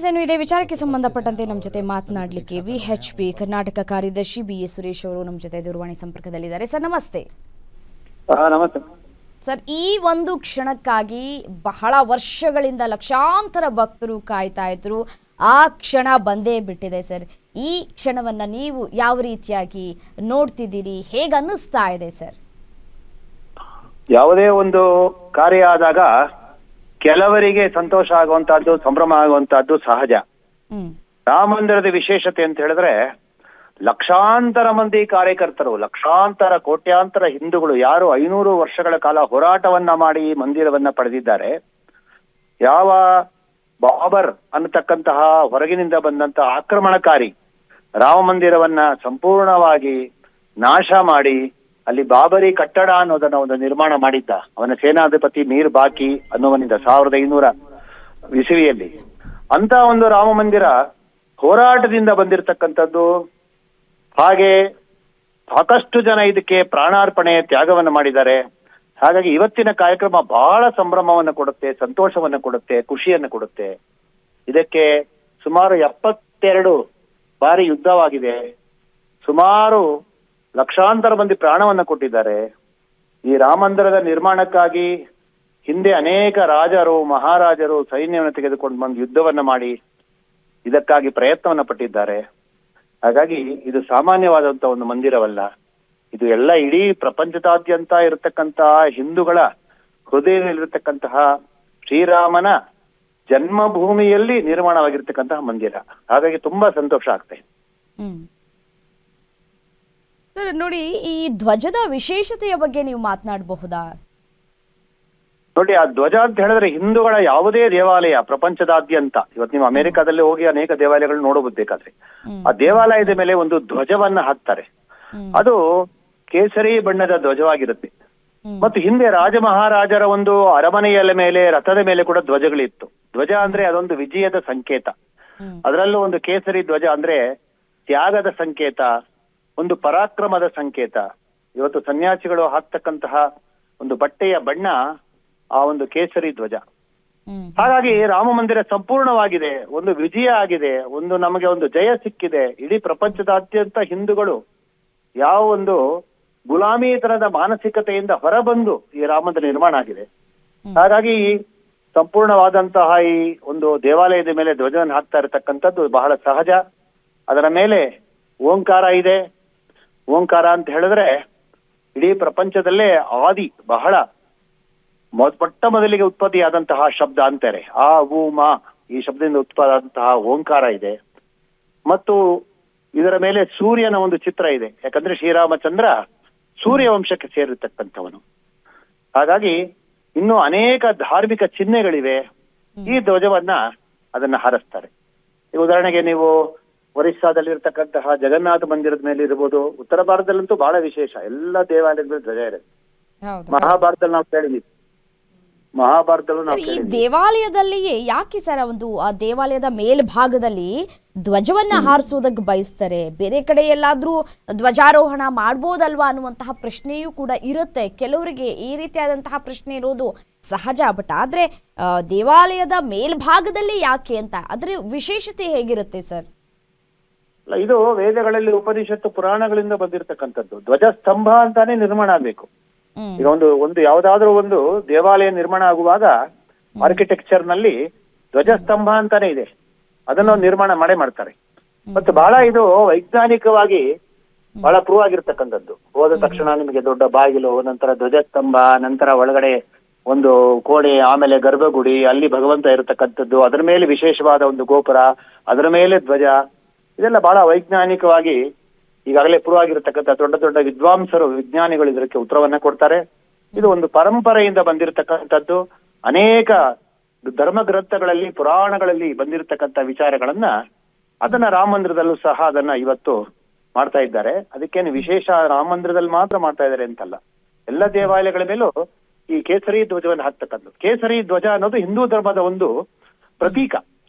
ಇನ್ನು ಇದೇ ವಿಚಾರಕ್ಕೆ ಸಂಬಂಧಪಟ್ಟಂತೆ ನಮ್ಮ ಜೊತೆ ಮಾತನಾಡಲಿಕ್ಕೆ ವಿಎಚ್ಪಿ ಕರ್ನಾಟಕ ಕಾರ್ಯದರ್ಶಿ BA ಸುರೇಶ್ ಅವರು ನಮ್ಮ ಜೊತೆ ದೂರವಾಣಿ ಸಂಪರ್ಕದಲ್ಲಿದ್ದಾರೆ. ಸರ್ ನಮಸ್ತೆ. ನಮಸ್ತೆ ಸರ್, ಈ ಒಂದು ಕ್ಷಣಕ್ಕಾಗಿ ಬಹಳ ವರ್ಷಗಳಿಂದ ಲಕ್ಷಾಂತರ ಭಕ್ತರು ಕಾಯ್ತಾ ಇದ್ರು. ಆ ಕ್ಷಣ ಬಂದೇ ಬಿಟ್ಟಿದೆ ಸರ್. ಈ ಕ್ಷಣವನ್ನ ನೀವು ಯಾವ ರೀತಿಯಾಗಿ ನೋಡ್ತಿದ್ದೀರಿ, ಹೇಗೆ ಅನ್ನಿಸ್ತಾ ಇದೆ ಸರ್? ಯಾವುದೇ ಒಂದು ಕಾರ್ಯ ಆದಾಗ ಕೆಲವರಿಗೆ ಸಂತೋಷ ಆಗುವಂತಹದ್ದು, ಸಂಭ್ರಮ ಆಗುವಂತಹದ್ದು ಸಹಜ. ರಾಮ ಮಂದಿರದ ವಿಶೇಷತೆ ಅಂತ ಹೇಳಿದ್ರೆ ಲಕ್ಷಾಂತರ ಮಂದಿ ಕಾರ್ಯಕರ್ತರು, ಲಕ್ಷಾಂತರ ಕೋಟ್ಯಾಂತರ ಹಿಂದೂಗಳು ಯಾರು 500 ವರ್ಷಗಳ ಕಾಲ ಹೋರಾಟವನ್ನ ಮಾಡಿ ಮಂದಿರವನ್ನ ಪಡೆದಿದ್ದಾರೆ. ಯಾವ ಬಾಬರ್ ಅನ್ನತಕ್ಕಂತಹ ಹೊರಗಿನಿಂದ ಬಂದಂತಹ ಆಕ್ರಮಣಕಾರಿ ರಾಮ ಮಂದಿರವನ್ನ ಸಂಪೂರ್ಣವಾಗಿ ನಾಶ ಮಾಡಿ ಅಲ್ಲಿ ಬಾಬರಿ ಕಟ್ಟಡ ಅನ್ನೋದನ್ನ ಒಂದು ನಿರ್ಮಾಣ ಮಾಡಿದ್ದ ಅವನ ಸೇನಾಧಿಪತಿ ಮೀರ್ ಬಾಕಿ ಅನ್ನುವನಿಂದ 1500 ಇಸವಿಯಲ್ಲಿ ಅಂತ ಒಂದು ರಾಮ ಮಂದಿರ ಹೋರಾಟದಿಂದ ಬಂದಿರತಕ್ಕಂಥದ್ದು. ಹಾಗೆ ಸಾಕಷ್ಟು ಜನ ಇದಕ್ಕೆ ಪ್ರಾಣಾರ್ಪಣೆ ತ್ಯಾಗವನ್ನು ಮಾಡಿದ್ದಾರೆ. ಹಾಗಾಗಿ ಇವತ್ತಿನ ಕಾರ್ಯಕ್ರಮ ಬಹಳ ಸಂಭ್ರಮವನ್ನು ಕೊಡುತ್ತೆ, ಸಂತೋಷವನ್ನು ಕೊಡುತ್ತೆ, ಖುಷಿಯನ್ನು ಕೊಡುತ್ತೆ. ಇದಕ್ಕೆ ಸುಮಾರು 72 ಬಾರಿ ಯುದ್ಧವಾಗಿದೆ. ಸುಮಾರು ಲಕ್ಷಾಂತರ ಮಂದಿ ಪ್ರಾಣವನ್ನ ಕೊಟ್ಟಿದ್ದಾರೆ. ಈ ರಾಮ ಮಂದಿರದ ನಿರ್ಮಾಣಕ್ಕಾಗಿ ಹಿಂದೆ ಅನೇಕ ರಾಜರು, ಮಹಾರಾಜರು ಸೈನ್ಯವನ್ನು ತೆಗೆದುಕೊಂಡು ಬಂದು ಯುದ್ಧವನ್ನ ಮಾಡಿ ಇದಕ್ಕಾಗಿ ಪ್ರಯತ್ನವನ್ನ ಪಟ್ಟಿದ್ದಾರೆ. ಹಾಗಾಗಿ ಇದು ಸಾಮಾನ್ಯವಾದಂತಹ ಒಂದು ಮಂದಿರವಲ್ಲ. ಇದು ಎಲ್ಲ ಇಡೀ ಪ್ರಪಂಚದಾದ್ಯಂತ ಇರತಕ್ಕಂತಹ ಹಿಂದೂಗಳ ಹೃದಯದಲ್ಲಿರತಕ್ಕಂತಹ ಶ್ರೀರಾಮನ ಜನ್ಮಭೂಮಿಯಲ್ಲಿ ನಿರ್ಮಾಣವಾಗಿರ್ತಕ್ಕಂತಹ ಮಂದಿರ. ಹಾಗಾಗಿ ತುಂಬಾ ಸಂತೋಷ ಆಗ್ತದೆ. ಸರ್ ನೋಡಿ, ಈ ಧ್ವಜದ ವಿಶೇಷತೆಯ ಬಗ್ಗೆ ನೀವು ಮಾತನಾಡಬಹುದಾ? ನೋಡಿ, ಆ ಧ್ವಜ ಅಂತ ಹೇಳಿದ್ರೆ ಹಿಂದೂಗಳ ಯಾವುದೇ ದೇವಾಲಯ ಪ್ರಪಂಚದಾದ್ಯಂತ, ಇವತ್ತು ನೀವು ಅಮೆರಿಕಾದಲ್ಲಿ ಹೋಗಿ ಅನೇಕ ದೇವಾಲಯಗಳು ನೋಡಬಹುದು ಬೇಕಾದ್ರೆ, ಆ ದೇವಾಲಯದ ಮೇಲೆ ಒಂದು ಧ್ವಜವನ್ನ ಹಾಕ್ತಾರೆ. ಅದು ಕೇಸರಿ ಬಣ್ಣದ ಧ್ವಜವಾಗಿರುತ್ತೆ. ಮತ್ತು ಹಿಂದೆ ರಾಜ ಮಹಾರಾಜರ ಒಂದು ಅರಮನೆಯ ಮೇಲೆ, ರಥದ ಮೇಲೆ ಕೂಡ ಧ್ವಜಗಳಿತ್ತು. ಧ್ವಜ ಅಂದ್ರೆ ಅದೊಂದು ವಿಜಯದ ಸಂಕೇತ. ಅದರಲ್ಲೂ ಒಂದು ಕೇಸರಿ ಧ್ವಜ ಅಂದ್ರೆ ತ್ಯಾಗದ ಸಂಕೇತ, ಒಂದು ಪರಾಕ್ರಮದ ಸಂಕೇತ. ಇವತ್ತು ಸನ್ಯಾಸಿಗಳು ಹಾಕ್ತಕ್ಕಂತಹ ಒಂದು ಬಟ್ಟೆಯ ಬಣ್ಣ ಆ ಒಂದು ಕೇಸರಿ ಧ್ವಜ. ಹಾಗಾಗಿ ರಾಮ ಮಂದಿರ ಸಂಪೂರ್ಣವಾಗಿದೆ, ಒಂದು ವಿಜಯ ಆಗಿದೆ, ಒಂದು ನಮಗೆ ಒಂದು ಜಯ ಸಿಕ್ಕಿದೆ. ಇಡೀ ಪ್ರಪಂಚದಾದ್ಯಂತ ಹಿಂದೂಗಳು ಯಾವ ಒಂದು ಗುಲಾಮಿತನದ ಮಾನಸಿಕತೆಯಿಂದ ಹೊರಬಂದು ಈ ರಾಮದ ನಿರ್ಮಾಣ ಆಗಿದೆ. ಹಾಗಾಗಿ ಸಂಪೂರ್ಣವಾದಂತಹ ಈ ಒಂದು ದೇವಾಲಯದ ಮೇಲೆ ಧ್ವಜವನ್ನು ಹಾಕ್ತಾ ಇರತಕ್ಕಂಥದ್ದು ಬಹಳ ಸಹಜ. ಅದರ ಮೇಲೆ ಓಂಕಾರ ಇದೆ. ಓಂಕಾರ ಅಂತ ಹೇಳಿದ್ರೆ ಇಡೀ ಪ್ರಪಂಚದಲ್ಲೇ ಆದಿ ಬಹಳ ಮೊಟ್ಟ ಮೊದಲಿಗೆ ಉತ್ಪತ್ತಿಯಾದಂತಹ ಶಬ್ದ ಅಂತಾರೆ. ಆ ಉ ಮಾ ಈ ಶಬ್ದದಿಂದ ಉತ್ಪತ್ತಿಯಾದಂತಹ ಓಂಕಾರ ಇದೆ. ಮತ್ತು ಇದರ ಮೇಲೆ ಸೂರ್ಯನ ಒಂದು ಚಿತ್ರ ಇದೆ. ಯಾಕಂದ್ರೆ ಶ್ರೀರಾಮಚಂದ್ರ ಸೂರ್ಯ ವಂಶಕ್ಕೆ ಸೇರಿರ್ತಕ್ಕಂಥವನು. ಹಾಗಾಗಿ ಇನ್ನು ಅನೇಕ ಧಾರ್ಮಿಕ ಚಿಹ್ನೆಗಳಿವೆ. ಈ ಧ್ವಜವನ್ನ ಅದನ್ನ ಹಾರಿಸ್ತಾರೆ. ಈ ಉದಾಹರಣೆಗೆ ನೀವು ಒರಿಸ್ಸಾದಲ್ಲಿರ್ತಕ್ಕಂತಹ ಜಗನ್ನಾಥ ಮಂದಿರದ ಮೇಲೆ ಇರ್ಬೋದು. ಉತ್ತರ ಭಾರತದಲ್ಲಂತೂ ಬಹಳ ವಿಶೇಷ, ಎಲ್ಲ ದೇವಾಲಯಗಳ ಧ್ವಜ ಇರುತ್ತೆ. ಮಹಾಭಾರತದಲ್ಲಿ ನಾವು ಕೇಳಿದ್ವಿ, ಈ ದೇವಾಲಯದಲ್ಲಿಯೇ ಯಾಕೆ ಸರ್ ಒಂದು ಆ ದೇವಾಲಯದ ಮೇಲ್ಭಾಗದಲ್ಲಿ ಧ್ವಜವನ್ನ ಹಾರಿಸೋದಕ್ಕೆ ಬಯಸ್ತಾರೆ? ಬೇರೆ ಕಡೆ ಎಲ್ಲಾದ್ರೂ ಧ್ವಜಾರೋಹಣ ಮಾಡ್ಬೋದಲ್ವಾ ಅನ್ನುವಂತಹ ಪ್ರಶ್ನೆಯೂ ಕೂಡ ಇರುತ್ತೆ. ಕೆಲವರಿಗೆ ಈ ರೀತಿಯಾದಂತಹ ಪ್ರಶ್ನೆ ಇರೋದು ಸಹಜ. ಬಟ್ ಆದ್ರೆ ದೇವಾಲಯದ ಮೇಲ್ಭಾಗದಲ್ಲಿ ಯಾಕೆ ಅಂತ, ಅದ್ರ ವಿಶೇಷತೆ ಹೇಗಿರುತ್ತೆ ಸರ್? ಇದು ವೇದಗಳಲ್ಲಿ, ಉಪನಿಷತ್ತು, ಪುರಾಣಗಳಿಂದ ಬಂದಿರತಕ್ಕಂಥದ್ದು. ಧ್ವಜಸ್ತಂಭ ಅಂತಾನೆ ನಿರ್ಮಾಣ ಆಗ್ಬೇಕು. ಈಗ ಒಂದು ಯಾವ್ದಾದ್ರೂ ಒಂದು ದೇವಾಲಯ ನಿರ್ಮಾಣ ಆಗುವಾಗ ಆರ್ಕಿಟೆಕ್ಚರ್ ನಲ್ಲಿ ಧ್ವಜಸ್ತಂಭ ಅಂತಾನೆ ಇದೆ. ಅದನ್ನು ನಿರ್ಮಾಣ ಮಾಡ್ತಾರೆ. ಮತ್ತು ಬಹಳ ಇದು ವೈಜ್ಞಾನಿಕವಾಗಿ ಬಹಳ ಪ್ರೂವ್ ಆಗಿರ್ತಕ್ಕಂಥದ್ದು. ಹೋದ ತಕ್ಷಣ ನಿಮಗೆ ದೊಡ್ಡ ಬಾಗಿಲು, ನಂತರ ಧ್ವಜಸ್ತಂಭ, ನಂತರ ಒಳಗಡೆ ಒಂದು ಕೋಣೆ, ಆಮೇಲೆ ಗರ್ಭಗುಡಿ, ಅಲ್ಲಿ ಭಗವಂತ ಇರತಕ್ಕಂಥದ್ದು, ಅದರ ಮೇಲೆ ವಿಶೇಷವಾದ ಒಂದು ಗೋಪುರ, ಅದರ ಮೇಲೆ ಧ್ವಜ. ಇದೆಲ್ಲ ಬಹಳ ವೈಜ್ಞಾನಿಕವಾಗಿ ಈಗಾಗಲೇ ಪ್ರೂವ್ ಆಗಿರತಕ್ಕಂಥ ದೊಡ್ಡ ದೊಡ್ಡ ವಿದ್ವಾಂಸರು, ವಿಜ್ಞಾನಿಗಳು ಇದಕ್ಕೆ ಉತ್ತರವನ್ನ ಕೊಡ್ತಾರೆ. ಇದು ಒಂದು ಪರಂಪರೆಯಿಂದ ಬಂದಿರತಕ್ಕಂಥದ್ದು. ಅನೇಕ ಧರ್ಮ ಗ್ರಂಥಗಳಲ್ಲಿ, ಪುರಾಣಗಳಲ್ಲಿ ಬಂದಿರತಕ್ಕಂಥ ವಿಚಾರಗಳನ್ನ ಅದನ್ನ ರಾಮ ಮಂದಿರದಲ್ಲೂ ಸಹ ಅದನ್ನ ಇವತ್ತು ಮಾಡ್ತಾ ಇದ್ದಾರೆ. ಅದಕ್ಕೇನು ವಿಶೇಷ ರಾಮ ಮಂದಿರದಲ್ಲಿ ಮಾತ್ರ ಮಾಡ್ತಾ ಇದ್ದಾರೆ ಅಂತಲ್ಲ, ಎಲ್ಲ ದೇವಾಲಯಗಳ ಮೇಲೂ ಈ ಕೇಸರಿ ಧ್ವಜವನ್ನು ಹಾಕ್ತಕ್ಕಂಥದ್ದು. ಕೇಸರಿ ಧ್ವಜ ಅನ್ನೋದು ಹಿಂದೂ ಧರ್ಮದ ಒಂದು ಪ್ರತೀಕ.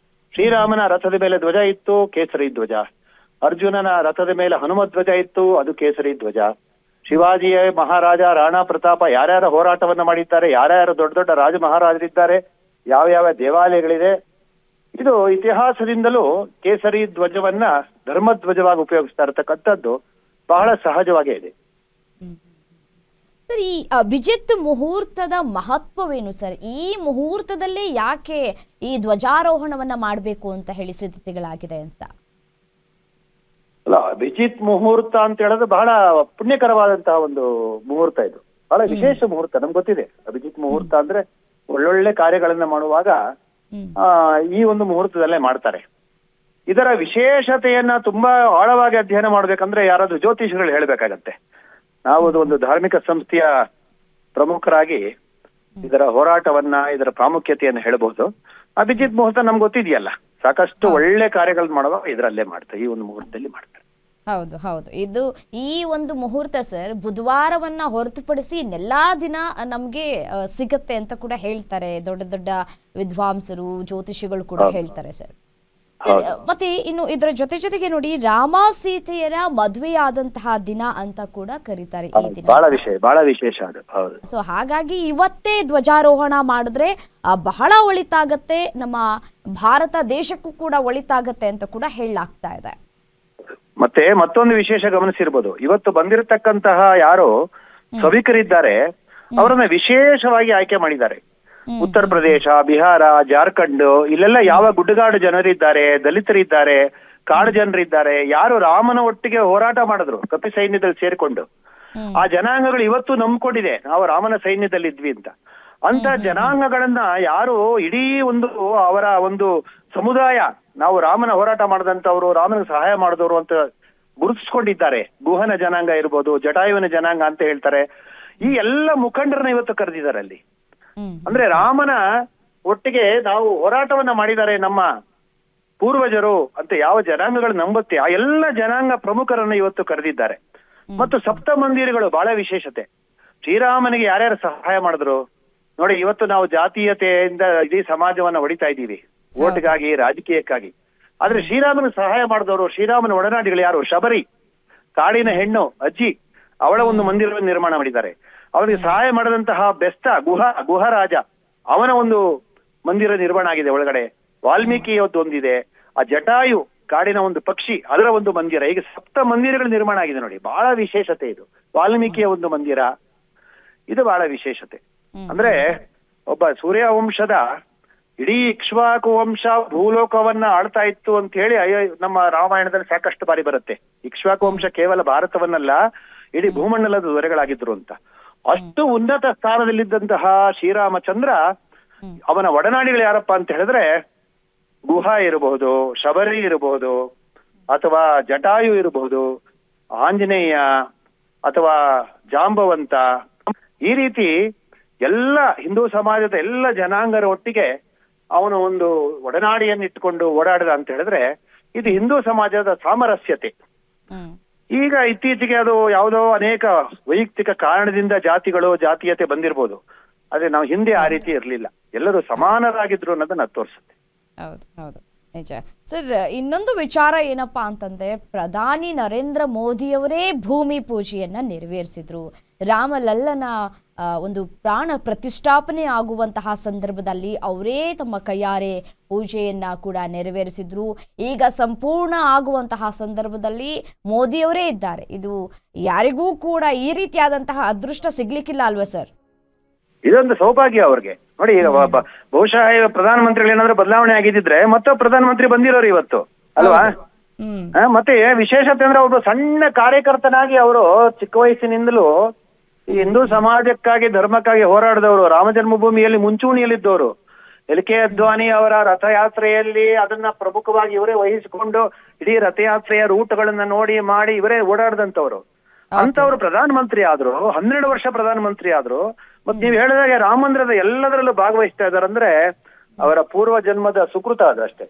ಶ್ರೀರಾಮನ ರಥದ ಮೇಲೆ ಧ್ವಜ ಇತ್ತು, ಕೇಸರಿ ಧ್ವಜ. ಅರ್ಜುನನ ರಥದ ಮೇಲೆ ಹನುಮ ಧ್ವಜ ಇತ್ತು, ಅದು ಕೇಸರಿ ಧ್ವಜ. ಶಿವಾಜಿಯ ಮಹಾರಾಜ ರಾಣಾ ಪ್ರತಾಪ ಯಾರ್ಯಾರ ಹೋರಾಟವನ್ನ ಮಾಡಿದ್ದಾರೆ, ಯಾರ್ಯಾರು ದೊಡ್ಡ ದೊಡ್ಡ ರಾಜ ಮಹಾರಾಜರಿದ್ದಾರೆ, ಯಾವ ಯಾವ ದೇವಾಲಯಗಳಿದೆ, ಇದು ಇತಿಹಾಸದಿಂದಲೂ ಕೇಸರಿ ಧ್ವಜವನ್ನ ಧರ್ಮಧ್ವಜವಾಗಿ ಉಪಯೋಗಿಸ್ತಾ ಇರತಕ್ಕಂಥದ್ದು ಬಹಳ ಸಹಜವಾಗೇ ಇದೆ. ಸರ್, ಈ ಅಭಿಜಿತ್ ಮುಹೂರ್ತದ ಮಹತ್ವವೇನು ಸರ್? ಈ ಮುಹೂರ್ತದಲ್ಲೇ ಯಾಕೆ ಈ ಧ್ವಜಾರೋಹಣವನ್ನ ಮಾಡಬೇಕು ಅಂತ ಹೇಳಿ ಸಿದ್ಧತೆಗಳಾಗಿದೆ ಅಂತ? ಅಲ್ಲ, ಅಭಿಜಿತ್ ಮುಹೂರ್ತ ಅಂತ ಹೇಳಿದ್ರೆ ಬಹಳ ಪುಣ್ಯಕರವಾದಂತಹ ಒಂದು ಮುಹೂರ್ತ. ಇದು ಬಹಳ ವಿಶೇಷ ಮುಹೂರ್ತ. ನಮ್ಗೆ ಗೊತ್ತಿದೆ ಅಭಿಜಿತ್ ಮುಹೂರ್ತ ಅಂದ್ರೆ ಒಳ್ಳೊಳ್ಳೆ ಕಾರ್ಯಗಳನ್ನ ಮಾಡುವಾಗ ಈ ಒಂದು ಮುಹೂರ್ತದಲ್ಲೇ ಮಾಡ್ತಾರೆ. ಇದರ ವಿಶೇಷತೆಯನ್ನ ತುಂಬಾ ಆಳವಾಗಿ ಅಧ್ಯಯನ ಮಾಡ್ಬೇಕಂದ್ರೆ ಯಾರಾದ್ರೂ ಜ್ಯೋತಿಷಿಗಳು ಹೇಳ್ಬೇಕಾಗತ್ತೆ. ನಾವು ಒಂದು ಧಾರ್ಮಿಕ ಸಂಸ್ಥೆಯ ಪ್ರಮುಖರಾಗಿ ಇದರ ಹೋರಾಟವನ್ನ, ಇದರ ಪ್ರಾಮುಖ್ಯತೆಯನ್ನು ಹೇಳಬಹುದು. ಅಭಿಜಿತ್ ಮುಹೂರ್ತ ನಮ್ಗೆ ಗೊತ್ತಿದೆಯಲ್ಲ, ಸಾಕಷ್ಟು ಒಳ್ಳೆ ಕಾರ್ಯಗಳನ್ನ ಮಾಡುವಾಗ ಇದರಲ್ಲೇ ಮಾಡ್ತಾರೆ, ಈ ಒಂದು ಮುಹೂರ್ತದಲ್ಲಿ ಮಾಡ್ತಾರೆ. ಹೌದು ಹೌದು, ಇದು ಈ ಒಂದು ಮುಹೂರ್ತ ಸರ್ ಬುಧವಾರವನ್ನ ಹೊರತುಪಡಿಸಿ ಇನ್ನೆಲ್ಲಾ ದಿನ ನಮ್ಗೆ ಸಿಗತ್ತೆ ಅಂತ ಕೂಡ ಹೇಳ್ತಾರೆ ದೊಡ್ಡ ದೊಡ್ಡ ವಿದ್ವಾಂಸರು, ಜ್ಯೋತಿಷಿಗಳು ಕೂಡ ಹೇಳ್ತಾರೆ ಸರ್. ಮತ್ತೆ ಇನ್ನು ಇದರ ಜೊತೆಗೆ ನೋಡಿ, ರಾಮ ಸೀತೆಯರ ಮದುವೆಯಾದಂತಹ ದಿನ ಅಂತ ಕೂಡ ಕರೀತಾರೆ ಈ ದಿನ. ಬಹಳ ವಿಶೇಷ ಅದು. ಹೌದು. ಸೊ ಹಾಗಾಗಿ ಇವತ್ತೇ ಧ್ವಜಾರೋಹಣ ಮಾಡಿದ್ರೆ ಬಹಳ ಒಳಿತಾಗತ್ತೆ, ನಮ್ಮ ಭಾರತ ದೇಶಕ್ಕೂ ಕೂಡ ಒಳಿತಾಗತ್ತೆ ಅಂತ ಕೂಡ ಹೇಳಲಾಗ್ತಾ ಇದೆ. ಮತ್ತೆ ಮತ್ತೊಂದು ವಿಶೇಷ ಗಮನಿಸಿರ್ಬೋದು, ಇವತ್ತು ಬಂದಿರತಕ್ಕಂತಹ ಯಾರು ಸಭಿಕರಿದ್ದಾರೆ ಅವರನ್ನ ವಿಶೇಷವಾಗಿ ಆಯ್ಕೆ ಮಾಡಿದ್ದಾರೆ. ಉತ್ತರ ಪ್ರದೇಶ, ಬಿಹಾರ, ಜಾರ್ಖಂಡ್, ಇಲ್ಲೆಲ್ಲ ಯಾವ ಗುಡ್ಡಗಾಡು ಜನರಿದ್ದಾರೆ, ದಲಿತರಿದ್ದಾರೆ, ಕಾಡು ಜನರಿದ್ದಾರೆ, ಯಾರು ರಾಮನ ಒಟ್ಟಿಗೆ ಹೋರಾಟ ಮಾಡಿದ್ರು ಕಪಿ ಸೈನ್ಯದಲ್ಲಿ ಸೇರ್ಕೊಂಡು, ಆ ಜನಾಂಗಗಳು ಇವತ್ತು ನಂಬ್ಕೊಂಡಿದೆ ನಾವು ರಾಮನ ಸೈನ್ಯದಲ್ಲಿ ಇದ್ವಿ ಅಂತ ಜನಾಂಗಗಳನ್ನ ಯಾರು ಇಡೀ ಒಂದು ಅವರ ಒಂದು ಸಮುದಾಯ ನಾವು ರಾಮನ ಹೋರಾಟ ಮಾಡಿದಂತವ್ರು, ರಾಮನ ಸಹಾಯ ಮಾಡಿದವರು ಅಂತ ಗುರುತಿಸ್ಕೊಂಡಿದ್ದಾರೆ. ಗುಹನ ಜನಾಂಗ ಇರ್ಬೋದು, ಜಟಾಯುವಿನ ಜನಾಂಗ ಅಂತ ಹೇಳ್ತಾರೆ. ಈ ಎಲ್ಲ ಮುಖಂಡರನ್ನ ಇವತ್ತು ಕರೆದಿದ್ದಾರೆ ಅಲ್ಲಿ. ಅಂದ್ರೆ ರಾಮನ ಒಟ್ಟಿಗೆ ನಾವು ಹೋರಾಟವನ್ನ ಮಾಡಿದ್ದಾರೆ ನಮ್ಮ ಪೂರ್ವಜರು ಅಂತ ಯಾವ ಜನಾಂಗಗಳು ನಂಬುತ್ತೆ ಆ ಎಲ್ಲ ಜನಾಂಗ ಪ್ರಮುಖರನ್ನ ಇವತ್ತು ಕರೆದಿದ್ದಾರೆ. ಮತ್ತು ಸಪ್ತ ಮಂದಿರಗಳು ಬಹಳ ವಿಶೇಷತೆ. ಶ್ರೀರಾಮನಿಗೆ ಯಾರ್ಯಾರು ಸಹಾಯ ಮಾಡಿದ್ರು ನೋಡಿ. ಇವತ್ತು ನಾವು ಜಾತೀಯತೆಯಿಂದ ಇಡೀ ಸಮಾಜವನ್ನ ಹೊಡಿತಾ ಇದ್ದೀವಿ, ಓಟ್ಗಾಗಿ, ರಾಜಕೀಯಕ್ಕಾಗಿ. ಆದ್ರೆ ಶ್ರೀರಾಮನ ಸಹಾಯ ಮಾಡಿದವರು, ಶ್ರೀರಾಮನ ಒಡನಾಡಿಗಳು ಯಾರು? ಶಬರಿ, ಕಾಡಿನ ಹೆಣ್ಣು ಅಜ್ಜಿ, ಅವಳ ಒಂದು ಮಂದಿರವನ್ನು ನಿರ್ಮಾಣ ಮಾಡಿದ್ದಾರೆ. ಅವರಿಗೆ ಸಹಾಯ ಮಾಡಿದಂತಹ ಬೆಸ್ತ ಗುಹರಾಜ, ಅವನ ಒಂದು ಮಂದಿರ ನಿರ್ಮಾಣ ಆಗಿದೆ ಒಳಗಡೆ. ವಾಲ್ಮೀಕಿಯದ್ದು ಒಂದಿದೆ. ಆ ಜಟಾಯು ಕಾಡಿನ ಒಂದು ಪಕ್ಷಿ, ಅದರ ಒಂದು ಮಂದಿರ. ಈಗ ಸಪ್ತ ಮಂದಿರಗಳು ನಿರ್ಮಾಣ ಆಗಿದೆ ನೋಡಿ. ಬಹಳ ವಿಶೇಷತೆ ಇದು. ವಾಲ್ಮೀಕಿಯ ಒಂದು ಮಂದಿರ, ಇದು ಬಹಳ ವಿಶೇಷತೆ. ಅಂದ್ರೆ ಒಬ್ಬ ಸೂರ್ಯವಂಶದ ಇಡೀ ಇಕ್ಷ್ವಾಕು ವಂಶ ಭೂಲೋಕವನ್ನ ಆಳ್ತಾ ಇತ್ತು ಅಂತ ಹೇಳಿ ನಮ್ಮ ರಾಮಾಯಣದಲ್ಲಿ ಸಾಕಷ್ಟು ಬಾರಿ ಬರುತ್ತೆ. ಇಕ್ಷ್ವಾಕು ವಂಶ ಕೇವಲ ಭಾರತವನ್ನಲ್ಲ, ಇಡೀ ಭೂಮಂಡಲದ ದೊರೆಗಳಾಗಿದ್ರು ಅಂತ. ಅಷ್ಟು ಉನ್ನತ ಸ್ಥಾನದಲ್ಲಿದ್ದಂತಹ ಶ್ರೀರಾಮಚಂದ್ರ, ಅವನ ಒಡನಾಡಿಗಳು ಯಾರಪ್ಪ ಅಂತ ಹೇಳಿದ್ರೆ ಗುಹ ಇರಬಹುದು, ಶಬರಿ ಇರಬಹುದು, ಅಥವಾ ಜಟಾಯು ಇರಬಹುದು, ಆಂಜನೇಯ ಅಥವಾ ಜಾಂಬವಂತ, ಈ ರೀತಿ ಎಲ್ಲ ಹಿಂದೂ ಸಮಾಜದ ಎಲ್ಲ ಜನಾಂಗರ ಒಟ್ಟಿಗೆ ಅವನು ಒಂದು ಒಡನಾಡಿಯನ್ನು ಇಟ್ಕೊಂಡು ಓಡಾಡಿದ ಅಂತ ಹೇಳಿದ್ರೆ ಇದು ಹಿಂದೂ ಸಮಾಜದ ಸಾಮರಸ್ಯತೆ. ಈಗ ಇತ್ತೀಚೆಗೆ ಅದು ಯಾವುದೋ ಅನೇಕ ವೈಯಕ್ತಿಕ ಕಾರಣದಿಂದ ಜಾತೀಯತೆ ಬಂದಿರ್ಬೋದು. ಆದ್ರೆ ನಾವು ಹಿಂದೆ ಆ ರೀತಿ ಇರ್ಲಿಲ್ಲ, ಎಲ್ಲರೂ ಸಮಾನರಾಗಿದ್ರು ಅನ್ನೋದನ್ನ ತೋರಿಸುತ್ತೆ. ಹೌದು ಹೌದು, ನಿಜ ಸರ್. ಇನ್ನೊಂದು ವಿಚಾರ ಏನಪ್ಪಾ ಅಂತಂದ್ರೆ, ಪ್ರಧಾನಿ ನರೇಂದ್ರ ಮೋದಿಯವರೇ ಭೂಮಿ ಪೂಜೆಯನ್ನ ನೆರವೇರಿಸಿದ್ರು. ರಾಮಲಲ್ಲನ ಒಂದು ಪ್ರಾಣ ಪ್ರತಿಷ್ಠಾಪನೆ ಆಗುವಂತಹ ಸಂದರ್ಭದಲ್ಲಿ ಅವರೇ ತಮ್ಮ ಕೈಯಾರೆ ಪೂಜೆಯನ್ನ ಕೂಡ ನೆರವೇರಿಸಿದ್ರು. ಈಗ ಸಂಪೂರ್ಣ ಆಗುವಂತಹ ಸಂದರ್ಭದಲ್ಲಿ ಮೋದಿಯವರೇ ಇದ್ದಾರೆ. ಇದು ಯಾರಿಗೂ ಕೂಡ ಈ ರೀತಿಯಾದಂತಹ ಅದೃಷ್ಟ ಸಿಗ್ಲಿಕ್ಕಿಲ್ಲ ಅಲ್ವಾ ಸರ್? ಇದೊಂದು ಸೌಭಾಗ್ಯ ಅವ್ರಿಗೆ ನೋಡಿ. ಈಗ ಬಹುಶಃ ಈಗ ಪ್ರಧಾನಮಂತ್ರಿಗಳು ಏನಾದ್ರೂ ಬದಲಾವಣೆ ಆಗಿದ್ರೆ ಮತ್ತೊಬ್ಬ ಪ್ರಧಾನಮಂತ್ರಿ ಬಂದಿರೋರು ಇವತ್ತು ಅಲ್ವಾ? ಮತ್ತೆ ವಿಶೇಷತೆ ಅಂದ್ರೆ ಒಬ್ಬ ಸಣ್ಣ ಕಾರ್ಯಕರ್ತನಾಗಿ ಅವರು ಚಿಕ್ಕ ವಯಸ್ಸಿನಿಂದಲೂ ಈ ಹಿಂದೂ ಸಮಾಜಕ್ಕಾಗಿ, ಧರ್ಮಕ್ಕಾಗಿ ಹೋರಾಡಿದವರು, ರಾಮ ಜನ್ಮಭೂಮಿಯಲ್ಲಿ ಮುಂಚೂಣಿಯಲ್ಲಿದ್ದವರು. ಎಲ್.ಕೆ. ಅದ್ವಾನಿ ಅವರ ರಥಯಾತ್ರೆಯಲ್ಲಿ ಅದನ್ನ ಪ್ರಮುಖವಾಗಿ ಇವರೇ ವಹಿಸಿಕೊಂಡು ಇಡೀ ರಥಯಾತ್ರೆಯ ರೂಟ್ಗಳನ್ನ ನೋಡಿ ಮಾಡಿ ಇವರೇ ಓಡಾಡಿದಂತವ್ರು. ಅಂತವ್ರು ಪ್ರಧಾನಮಂತ್ರಿ ಆದ್ರು, 12 ವರ್ಷ ಪ್ರಧಾನಮಂತ್ರಿ ಆದ್ರು. ಮತ್ ನೀವ್ ಹೇಳಿದಾಗೆ ರಾಮ ಮಂದಿರದ ಎಲ್ಲದರಲ್ಲೂ ಭಾಗವಹಿಸ್ತಾ ಇದಾರೆ ಅಂದ್ರೆ ಅವರ ಪೂರ್ವ ಜನ್ಮದ ಸುಕೃತ ಅದು ಅಷ್ಟೇ.